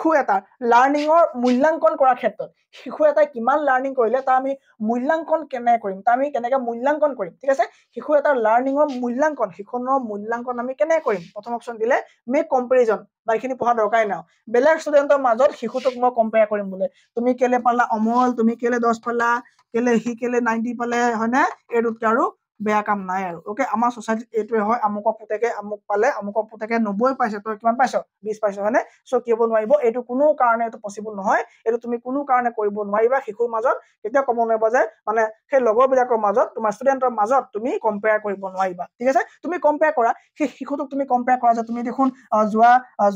শিশু এটা লাৰ্ণিঙৰ মূল্যাংকন কৰাৰ ক্ষেত্ৰত শিশু এটাই কিমান লাৰ্ণিং কৰিলে তাৰ আমি মূল্যাংকন কেনেকৈ কৰিম তাৰ আমি কেনেকৈ মূল্যাংকন কৰিম ঠিক আছে শিশু এটাৰ লাৰ্ণিঙৰ মূল্যাংকন শিক্ষণৰ মূল্যাংকন আমি কেনেকৈ কৰিম প্ৰথম অপশ্যন দিলে মেক কম্পেৰিজন বা এইখিনি পঢ়া দৰকাৰী নাই বেলেগ ষ্টুডেণ্টৰ মাজত শিশুটোক মই কম্পেয়াৰ কৰিম বোলে তুমি কেলে পালা অমল তুমি কেলে 10 পালা কেলে সি কেলে 90 পালে হয়নে এইটোতকে আৰু বেয়া কাম নাই আৰু ওকে আমাৰ সোসাইটিত এইটোৱে হয় আমুকৰ পুতেকে আমুক পালে আমুকৰ পুতেকে 90 পাইছে তই কিমান পাইছ 20 পাইছ হয়নে সো কি হ'ব নোৱাৰিব এইটো কোনো কাৰণে এইটো পসিবল নহয় এইটো তুমি কোনো কাৰণে কৰিব নোৱাৰিবা শিশুৰ মাজত কেতিয়া ক'ব নোৱাৰিবা যে মানে সেই লগৰবিলাকৰ মাজত তোমাৰ ষ্টুডেণ্টৰ মাজত তুমি কম্পেয়াৰ কৰিব নোৱাৰিবা ঠিক আছে তুমি কম্পেয়াৰ কৰা সেই শিশুটোক তুমি কম্পেয়াৰ কৰা যে তুমি দেখোন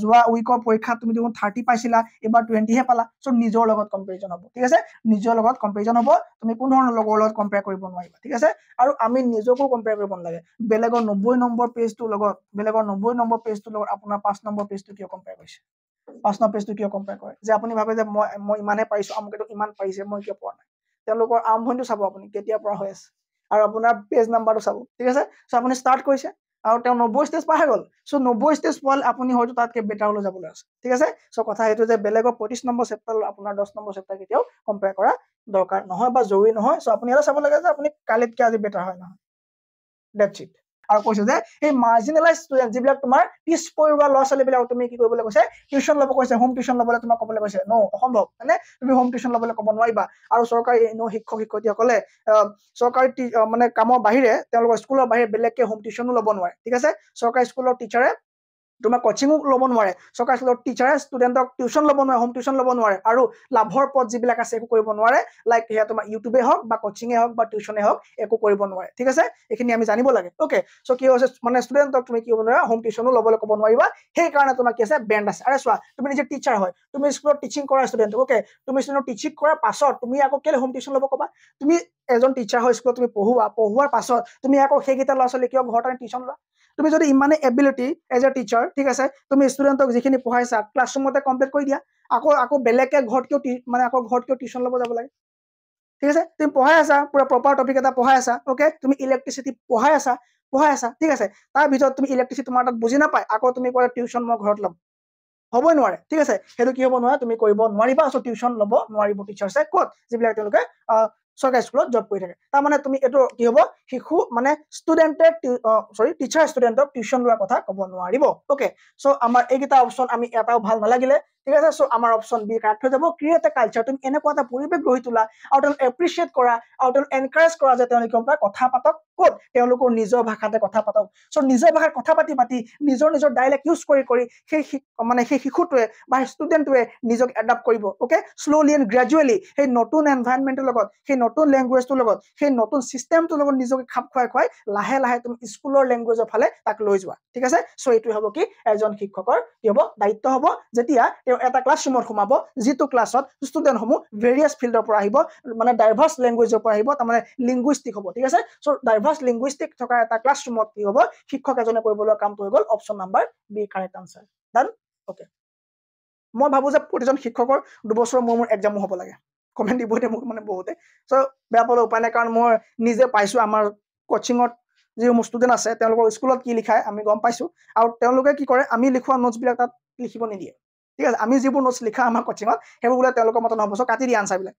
যোৱা উইকৰ পৰীক্ষাত তুমি দেখোন 30 পাইছিলা এবাৰ 20 হে পালা সো নিজৰ লগত কম্পেৰিজন হ'ব ঠিক আছে নিজৰ লগত কম্পেৰিজন হ'ব তুমি কোনো ধৰণৰ লগৰ লগত কম্পেয়াৰ কৰিব নোৱাৰিবা ঠিক আছে আৰু আমি নিজকো কম্পেয়াৰ কৰিব নালাগে বেলেগৰ 90 নম্বৰ পেজটোৰ লগত বেলেগৰ 90 নম্বৰ পেজটোৰ লগত আপোনাৰ 5 নম্বৰ পেজটো কিয় কম্পেয়াৰ কৰিছে 5 নম্বৰ পেজটো কিয় কম্পেয়াৰ কৰে যে আপুনি ভাবে যে মই ইমানে পাইছো আমকেটো ইমান পাইছে মই কিয় পোৱা নাই তেওঁলোকৰ আৰম্ভণিটো চাব আপুনি কেতিয়া পৰা হৈ আছে আৰু আপোনাৰ পেজ নাম্বাৰটো চাব ঠিক আছে সো আপুনি ষ্টাৰ্ট কৰিছে আৰু তেওঁ 90 ষ্টেজ পাৰ হৈ গ'ল সো 90 ষ্টেজ পাল আপুনি হয়তো তাতকে বেটাৰ লৈ যাবলৈ আছে ঠিক আছে সো কথা এইটো যে বেলেগৰ 25 নম্বৰ চেপ্টাৰ আপোনাৰ 10 নম্বৰ চেপ্টাৰ কেতিয়াও কম্পেয়াৰ কৰা দৰকাৰ নহয় বা জৰুৰী নহয় সো আপুনি এটা চাব লাগে যে আপুনি কালিতকে আজি বেটাৰ হয় নহয় দ্যাটছ ইট আৰু কৈছে যে এই মাৰ্জিনালাইজ ষ্টুডেন্ট যিবিলাক তোমাৰ পিছ পৰুৱা ল'ৰা ছোৱালীবিলাক তুমি কি কৰিবলৈ কৈছে টিউশন ল'ব কৈছে হোম টিউশন ল'বলৈ তোমাক ক'বলৈ কৈছে নো অসম্ভৱ মানে তুমি হোম টিউশন ল'বলৈ ক'ব নোৱাৰিবা আৰু চৰকাৰী শিক্ষক শিক্ষয়িত্ৰীসকলে চৰকাৰী মানে কামৰ বাহিৰে তেওঁলোকৰ স্কুলৰ বাহিৰে বেলেগকে হোম টিউশনো ল'ব নোৱাৰে ঠিক আছে চৰকাৰী স্কুলৰ টিচাৰে তোমাৰ কোচিংও ল'ব নোৱাৰে চৰকাৰী স্কুলৰ টিচাৰে ষ্টুডেণ্টক টিউশন ল'ব নোৱাৰে হোম টিউশন ল'ব নোৱাৰে আৰু লাভৰ পথ যিবিলাক আছে একো কৰিব নোৱাৰে লাইক হেয়া তোমাৰ ইউটিউবে হওক বা কোচিংয়ে হওক বা টিউশনে হওক একো কৰিব নোৱাৰে ঠিক আছে এইখিনি আমি জানিব লাগে ওকে সো কি হৈছে মানে ষ্টুডেণ্টক তুমি কি হ'ব নোৱাৰা হোম টিউশনো ল'বলৈ ক'ব নোৱাৰিবা সেই কাৰণে তোমাৰ কি আছে বেণ্ড আছে আৰে চোৱা তুমি নিজে টিচাৰ হয় তুমি স্কুলত টিচিং কৰা ষ্টুডেণ্ট ওকে তুমি ষ্টুডেণ্টক টিচিং কৰাৰ পাছত তুমি আকৌ কেলে হোম টিউশন ল'ব ক'বা তুমি এজন টিচাৰ হয় স্কুলত তুমি পঢ়ুৱাৰ পাছত তুমি আকৌ সেইকেইটা ল'ৰা ছোৱালী কিয় ঘৰত আনি টিউশন লোৱা তুমি যদি ইমানে এবিলিটি এজ এ টিচাৰ ঠিক আছে তুমি ষ্টুডেণ্টক যিখিনি পঢ়াইছা ক্লাছৰুমতে কমপ্লিট কৰি দিয়া আকৌ বেলেগকে ঘৰত কিয় মানে আকৌ ঘৰত কিয় টিউশন ল'ব যাব লাগে ঠিক আছে তুমি পঢ়াই আছা পুৰা প্ৰপাৰ টপিক এটা পঢ়াই আছা ওকে তুমি ইলেক্ট্ৰিচিটি পঢ়াই আছা ঠিক আছে তাৰ ভিতৰত তুমি ইলেক্ট্ৰিচিটি তোমাৰ তাত বুজি নাপায় আকৌ তুমি কয় টিউশন মই ঘৰত ল'ম হ'বই নোৱাৰে ঠিক আছে সেইটো কি হ'ব নোৱাৰে তুমি কৰিব নোৱাৰিবা সো টিউশন ল'ব নোৱাৰিব টিচাৰ্ছে ক'ত যিবিলাক তেওঁলোকে চৰকাৰী স্কুলত জব কৰি থাকে তাৰ মানে তুমি এইটো কি হ'ব শিশু মানে ষ্টুডেণ্টে টিচাৰ ষ্টুডেণ্টক টিউশন লোৱাৰ কথা ক'ব নোৱাৰিব ওকে সো আমাৰ এইকেইটা অপশ্যন আমি এটাও ভাল নালাগিলে ঠিক আছে সো আমাৰ অপশ্যন বি কাট হৈ যাব ক্ৰিয়েট এ কালচাৰ তুমি এনেকুৱা এটা পৰিৱেশ গঢ়ি তোলা আৰু তেওঁলোক এপ্ৰিচিয়েট কৰা আৰু তেওঁলোক এনকাৰেজ কৰা যে তেওঁলোকৰ কথা পাতক ক'ত তেওঁলোকৰ নিজৰ ভাষাতে কথা পাতক সো নিজৰ ভাষাত কথা পাতি নিজৰ ডাইলেক্ট ইউজ কৰি সেই মানে সেই শিশুটোৱে বা ষ্টুডেণ্টটোৱে নিজক এডাপ্ট কৰিব ওকে স্লোলি এণ্ড গ্ৰেজুৱেলি সেই নতুন এনভাইৰনমেণ্টৰ লগত সেই নতুন লেংগুৱেজটোৰ লগত সেই নতুন চিষ্টেমটোৰ লগত নিজকে খাপ খুৱাই লাহে লাহে তুমি স্কুলৰ লেংগুৱেজৰ ফালে তাক লৈ যোৱা ঠিক আছে সো এইটো হ'ব কি এজন শিক্ষকৰ কি হ'ব দায়িত্ব হ'ব যেতিয়া তেওঁ এটা ক্লাছৰুমত সোমাব যিটো ক্লাছত ষ্টুডেণ্টসমূহ ভেৰিয়াছ ফিল্ডৰ পৰা আহিব মানে ডাইভাৰ্ছ লেংগুৱেজৰ পৰা আহিব তাৰমানে লিংগুইষ্টিক হ'ব ঠিক আছে সো ডাইভাৰ্ছ লিংগুইষ্টিক থকা এটা ক্লাছৰুমত কি হ'ব শিক্ষক এজনে কৰিবলৈ কামটো হৈ গ'ল option number B correct answer done okay মই ভাবো যে প্ৰতিজন শিক্ষকৰ 2 বছৰ মোৰ এক্সামো হ'ব লাগে কমেন্ট দিবতে মোক মানে বহুতে সো বেয়া পালে উপায় নাই কাৰণ মই নিজে পাইছো আমাৰ কোচিংত যি মোৰ ষ্টুডেণ্ট আছে তেওঁলোকৰ স্কুলত কি লিখায় আমি গম পাইছো আৰু তেওঁলোকে কি কৰে আমি লিখোৱা নোটছ বিলাক তাত লিখিব নিদিয়ে ঠিক আছে আমি যিবোৰ নোটছ লিখা আমাৰ কোচিংত সেইবোৰ বোলে তেওঁলোকৰ মতে নহ'ব সো কাটি দিয়ে আনসাৰ বিলাক